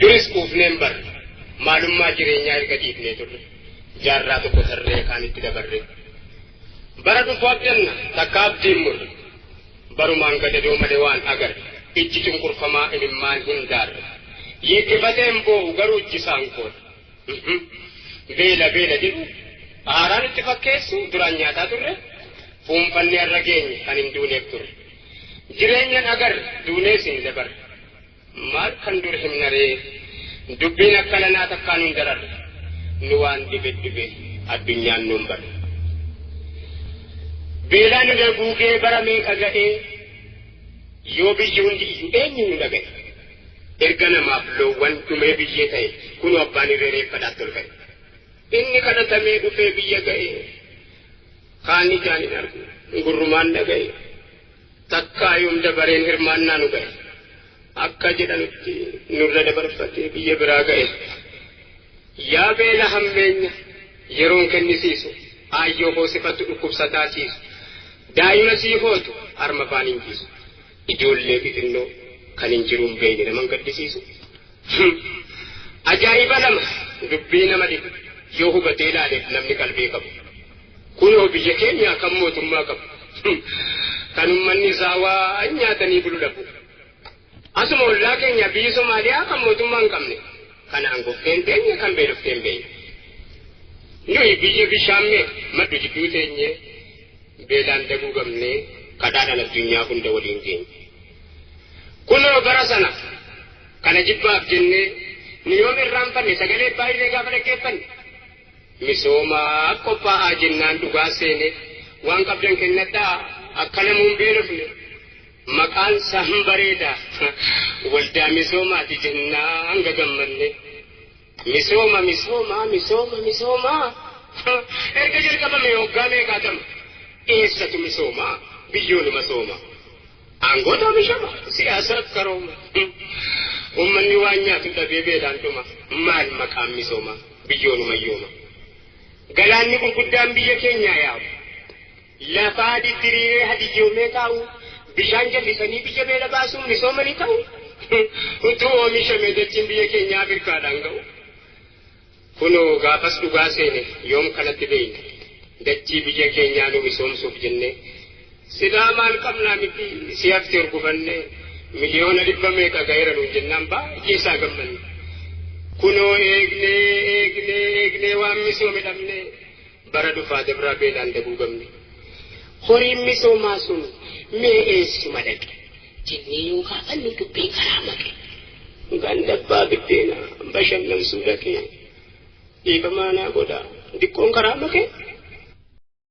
duris kuufneen bar maalummaa jireenyaa erga dhiifnee turre jaarraa tokko tarree kaanitti dabarre bara dhufu abdanna takka abdiin murre barumaan gadadoo malee waan agarre ijji cunqurfamaa imimmaan hin daarre yiiqifateen boo'u garuu ijjisaan koodha beela jedhu aaraan itti fakkeessu duraan nyaataa turre fuunfanni har'a geenye kan hin duuneef turre jireenyan agarre duunees hin dabarre maal kan dur himnaree dubbiin akkana naa takkaan hin dararre nu waan dhibe addunyaan nuun barre beelaan nu guugee bara meeqa ga'ee yoo biyyi hundi iyyuu eenyu nu dhaga'e erga namaaf loowwan dhumee biyyee ta'e kunu abbaan irree reeffadhaatti ol ga'e inni kadhatamee dhufee biyya ga'e kaan ijaan hin argu gurrumaan dhaga'e takkaa yoom dabareen hirmaannaa nu ga'e akka jedhanutti nurra dabarfatee biyya biraa ga'e yaa beela hammeenya yeroon kennisiisu aayyoo hoosifattu dhukkubsataa siisu daa'ima sii hootu harma faan hin jiisu ijoollee xixinnoo kan hin jiruun beeyne naman gaddisiisu ajaa'iba lama dubbii nama dhibu yoo hubatee ilaaleef namni qalbii qabu kunoo biyya keenya kan mootummaa qabu kan ummanni isaa waa nyaatanii bulu dhabu asuma ollaa keenya biyyi Somaaliyaa kan mootummaa hin qabne kan aangofteen teenye kan beelofteen beeyne nuyi biyya bishaan maddu jidduu teenye beelaan daguu gamnee kadhaadhaan addunyaa hunda waliin geenye kunoo bara sana kana jibbaaf jennee nu yoom irraanfanne sagalee baay'ee gaafa dhaggeeffanne misoomaa qophaa'aa jennaan dhugaa seene waan qabdan kennadhaa akka namuun beelofne maqaan isaa hin bareeda waldaa misoomaati jennaan gagammanne misooma erga jalqabame hoggaa meeqaatama eessatu misoomaa biyyoonuma sooma aangoota oomishama siyaasa karooma ummanni waan nyaatu dhabee beelaan dhuma maal maqaan misoomaa biyyoonuma yooma galaanni gurguddaan biyya keenyaa yaa'u lafaa diriiree hadiyyoomee taa'u bishaan jallisanii biyya beela baasuun misoomanii ta'u utuu oomishame dachiin biyya keenyaa Afrikaadhaan ga'u kunoo gaafas dhugaa seene yoom kanatti beeyne dachii biyya keenyaa nu misoomsuuf jenne sidaa maal qabnaa miti si hafti horgufanne miliyoona 100 ga'eera nuun jennaan baay'ee isaa gammanne kunoo eegnee waan misoome dhabne bara dhufaa dabraa beelaan daguu gamne horiin misoomaa sun mee eessuma dhaqe jennee yoo gaafannu dubbii karaa maqe gandabbaa biddeena bashannamsuu dhaqee dhiifamaa naa godhaa diqqoon karaa maqe